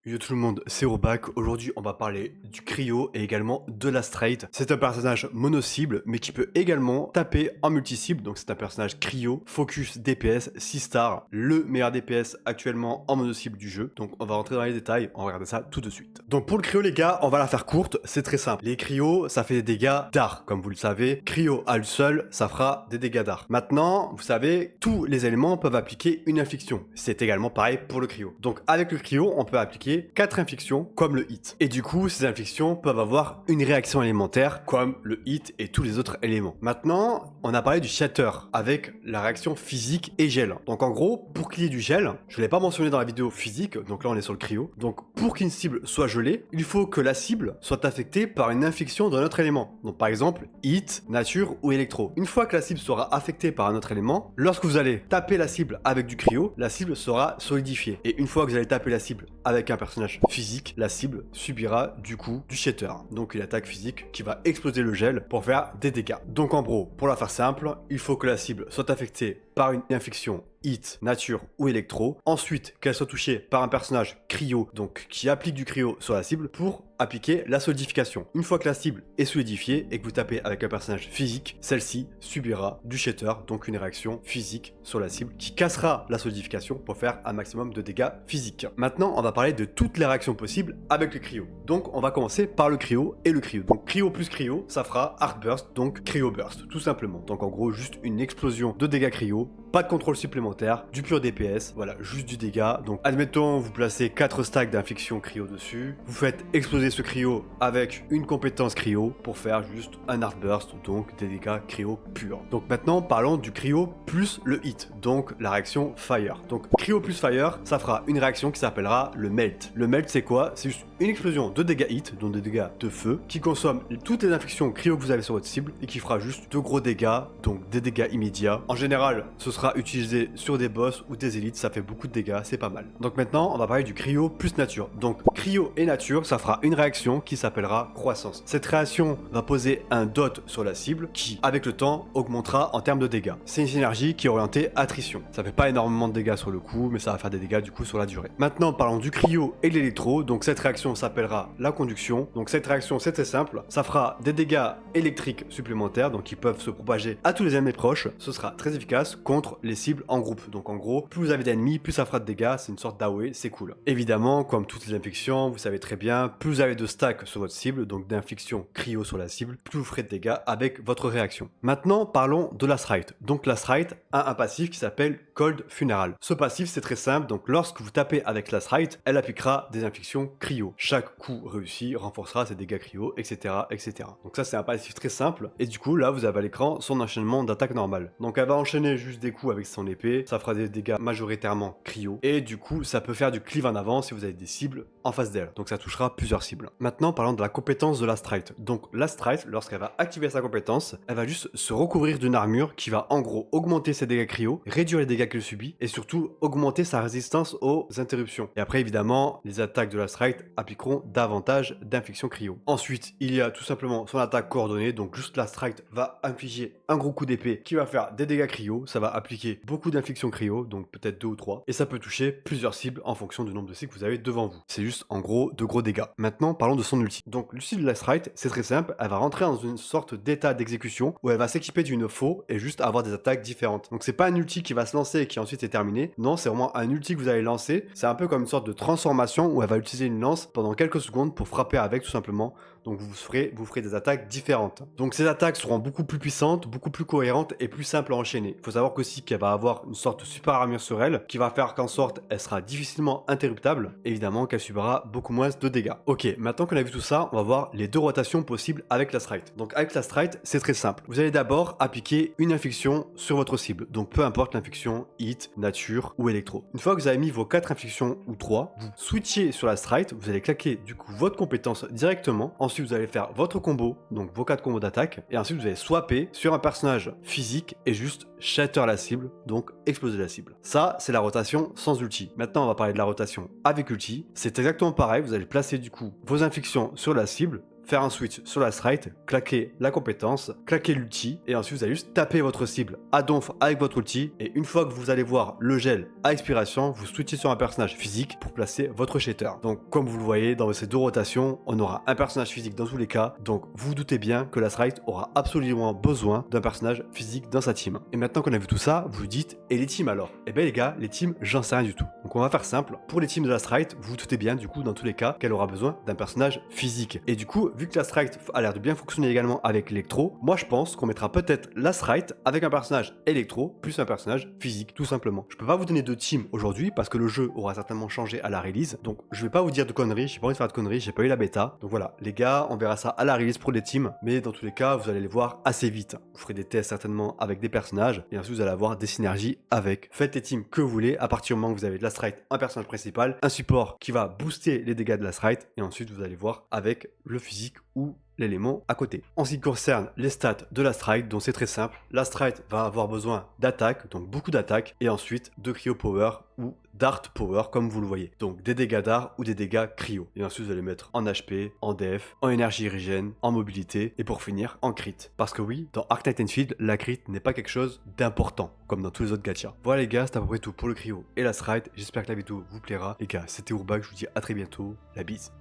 Yo tout le monde, c'est Robac. Aujourd'hui, on va parler du Cryo et également de la Straight. C'est un personnage mono-cible, mais qui peut également taper en multi-cible. Donc, c'est un personnage Cryo, focus DPS, 6 stars, le meilleur DPS actuellement en mono-cible du jeu. Donc, on va rentrer dans les détails, on va regarder ça tout de suite. Donc, pour le Cryo, les gars, on va la faire courte, c'est très simple. Les Cryo, ça fait des dégâts d'art, comme vous le savez. Cryo à lui seul, ça fera des dégâts d'art. Maintenant, vous savez, tous les éléments peuvent appliquer une infliction. C'est également pareil pour le Cryo. Donc, avec le Cryo, on peut appliquer 4 inflictions comme le hit. Et du coup, ces inflictions peuvent avoir une réaction élémentaire comme le hit et tous les autres éléments. Maintenant, on a parlé du shatter avec la réaction physique et gel. Donc en gros, pour qu'il y ait du gel, je ne l'ai pas mentionné dans la vidéo physique, donc là on est sur le cryo. Donc pour qu'une cible soit gelée, il faut que la cible soit affectée par une infliction d'un autre élément. Donc par exemple, hit, nature ou électro. Une fois que la cible sera affectée par un autre élément, lorsque vous allez taper la cible avec du cryo, la cible sera solidifiée. Et une fois que vous allez taper la cible avec un personnage physique, la cible subira du coup du shatter, donc une attaque physique qui va exploser le gel pour faire des dégâts. Donc en gros, pour la faire simple, il faut que la cible soit affectée par une infliction hit, nature ou électro, ensuite qu'elle soit touchée par un personnage cryo, donc qui applique du cryo sur la cible pour appliquer la solidification. Une fois que la cible est solidifiée et que vous tapez avec un personnage physique, celle-ci subira du shatter, donc une réaction physique sur la cible qui cassera la solidification pour faire un maximum de dégâts physiques. Maintenant, on va parler de toutes les réactions possibles avec le cryo. Donc on va commencer par le cryo et le cryo. Donc cryo plus cryo, ça fera Arc Burst, donc cryo burst, tout simplement. Donc en gros, juste une explosion de dégâts cryo, pas de contrôle supplémentaire, du pur DPS, voilà, juste du dégât. Donc admettons, vous placez 4 stacks d'infliction cryo dessus, vous faites exploser ce cryo avec une compétence cryo pour faire juste un Arc Burst, donc des dégâts cryo purs. Donc maintenant, parlons du cryo plus le hit, donc la réaction fire. Donc cryo plus fire, ça fera une réaction qui s'appellera le melt. Le melt, c'est quoi? C'est juste une explosion de dégâts hit, donc des dégâts de feu, qui consomme toutes les inflictions cryo que vous avez sur votre cible et qui fera juste de gros dégâts, donc des dégâts immédiats. En général, ce sera utilisé sur des boss ou des élites, ça fait beaucoup de dégâts, c'est pas mal. Donc maintenant, on va parler du cryo plus nature. Donc cryo et nature, ça fera une réaction qui s'appellera croissance. Cette réaction va poser un dot sur la cible qui, avec le temps, augmentera en termes de dégâts. C'est une synergie qui est orientée attrition. Ça fait pas énormément de dégâts sur le coup, mais ça va faire des dégâts du coup sur la durée. Maintenant, parlons du cryo et de l'électro. Donc cette réaction s'appellera la conduction. Donc cette réaction, c'est très simple. Ça fera des dégâts électriques supplémentaires, donc qui peuvent se propager à tous les ennemis proches. Ce sera très efficace contre les cibles en groupe. Donc en gros, plus vous avez d'ennemis, plus ça fera de dégâts. C'est une sorte d'AOE, c'est cool. Évidemment, comme toutes les infections, vous savez très bien, plus vous avez de stacks sur votre cible, donc d'infliction cryo sur la cible, plus vous ferez de dégâts avec votre réaction. Maintenant, parlons de la Strike. Donc la Strike a un passif qui s'appelle Cold Funeral. Ce passif, c'est très simple. Donc lorsque vous tapez avec la Strike, elle appliquera des inflictions cryo. Chaque coup réussi renforcera ses dégâts cryo, etc., etc. Donc ça, c'est un passif très simple. Et du coup, là, vous avez à l'écran son enchaînement d'attaque normale. Donc elle va enchaîner juste des coups avec son épée. Ça fera des dégâts majoritairement cryo. Et du coup, ça peut faire du cleave en avant si vous avez des cibles en face d'elle. Donc ça touchera plusieurs cibles. Maintenant, parlons de la compétence de la Strike. Donc la Strike, lorsqu'elle va activer sa compétence, elle va juste se recouvrir d'une armure qui va en gros augmenter ses dégâts cryo, réduire les dégâts qu'elle subit et surtout augmenter sa résistance aux interruptions. Et après, évidemment, les attaques de la Strike appliqueront davantage d'infliction cryo. Ensuite, il y a tout simplement son attaque coordonnée. Donc juste la Strike va infliger un gros coup d'épée qui va faire des dégâts cryo. Ça va appliquer beaucoup d'infliction cryo, donc peut-être 2 ou 3. Et ça peut toucher plusieurs cibles en fonction du nombre de cibles que vous avez devant vous. C'est juste en gros de gros dégâts. Maintenant, parlons de son ulti. Donc l'ulti de la Strike, c'est très simple. Elle va rentrer dans une sorte d'état d'exécution où elle va s'équiper d'une faux et juste avoir des attaques différentes. Donc c'est pas un ulti qui va se lancer et qui ensuite est terminé. Non, c'est vraiment un ulti que vous allez lancer. C'est un peu comme une sorte de transformation où elle va utiliser une lance pendant quelques secondes pour frapper avec tout simplement. Donc vous ferez des attaques différentes. Donc ces attaques seront beaucoup plus puissantes, beaucoup plus cohérentes et plus simples à enchaîner. Il faut savoir qu'aussi qu'elle va avoir une sorte de super armure sur elle qui va faire qu'en sorte elle sera difficilement interruptable. Évidemment qu'elle subira beaucoup moins de dégâts. Ok, maintenant qu'on a vu tout ça, on va voir les 2 rotations possibles avec la Strike. Donc avec la Strike, c'est très simple. Vous allez d'abord appliquer une infliction sur votre cible. Donc peu importe l'infliction, hit, nature ou électro. Une fois que vous avez mis vos 4 inflictions ou 3, vous switchez sur la Strike, vous allez claquer du coup votre compétence directement. Ensuite, vous allez faire votre combo, donc vos 4 combos d'attaque, et ensuite vous allez swapper sur un personnage physique et juste shatter la cible, donc exploser la cible. Ça, c'est la rotation sans ulti. Maintenant, on va parler de la rotation avec ulti. C'est exactement pareil, vous allez placer du coup vos inflictions sur la cible, faire un switch sur la strike, claquer la compétence, claquer l'ulti, et ensuite vous allez juste taper votre cible à donf avec votre ulti, et une fois que vous allez voir le gel à expiration, vous switchez sur un personnage physique pour placer votre shader. Donc comme vous le voyez, dans ces deux rotations, on aura un personnage physique dans tous les cas, donc vous doutez bien que la strike aura absolument besoin d'un personnage physique dans sa team. Et maintenant qu'on a vu tout ça, vous vous dites, et les teams alors? Eh bien les gars, les teams, j'en sais rien du tout. Donc on va faire simple, pour les teams de la strike, vous vous doutez bien du coup dans tous les cas qu'elle aura besoin d'un personnage physique. Et du coup, vu que la strike a l'air de bien fonctionner également avec l'électro, moi je pense qu'on mettra peut-être la strike avec un personnage électro plus un personnage physique, tout simplement. Je peux pas vous donner de team aujourd'hui parce que le jeu aura certainement changé à la release, donc je vais pas vous dire de conneries, j'ai pas envie de faire de conneries, j'ai pas eu la bêta. Donc voilà, les gars, on verra ça à la release pour les teams, mais dans tous les cas, vous allez les voir assez vite. Vous ferez des tests certainement avec des personnages, et ensuite vous allez avoir des synergies avec. Faites les teams que vous voulez, à partir du moment où vous avez de la strike, un personnage principal, un support qui va booster les dégâts de la strike, et ensuite vous allez voir avec le physique ou l'élément à côté. En ce qui concerne les stats de la strike, donc c'est très simple, la strike va avoir besoin d'attaque, donc beaucoup d'attaque, et ensuite de cryo power ou d'art power comme vous le voyez. Donc des dégâts d'art ou des dégâts cryo. Et ensuite vous allez mettre en HP, en def, en énergie régène, en mobilité, et pour finir en crit. Parce que oui, dans Arc Titanfield, la crit n'est pas quelque chose d'important, comme dans tous les autres gachas. Voilà les gars, c'est à peu près tout pour le cryo et la strike. J'espère que la vidéo vous plaira. Les gars, c'était Urbach, je vous dis à très bientôt, la bise.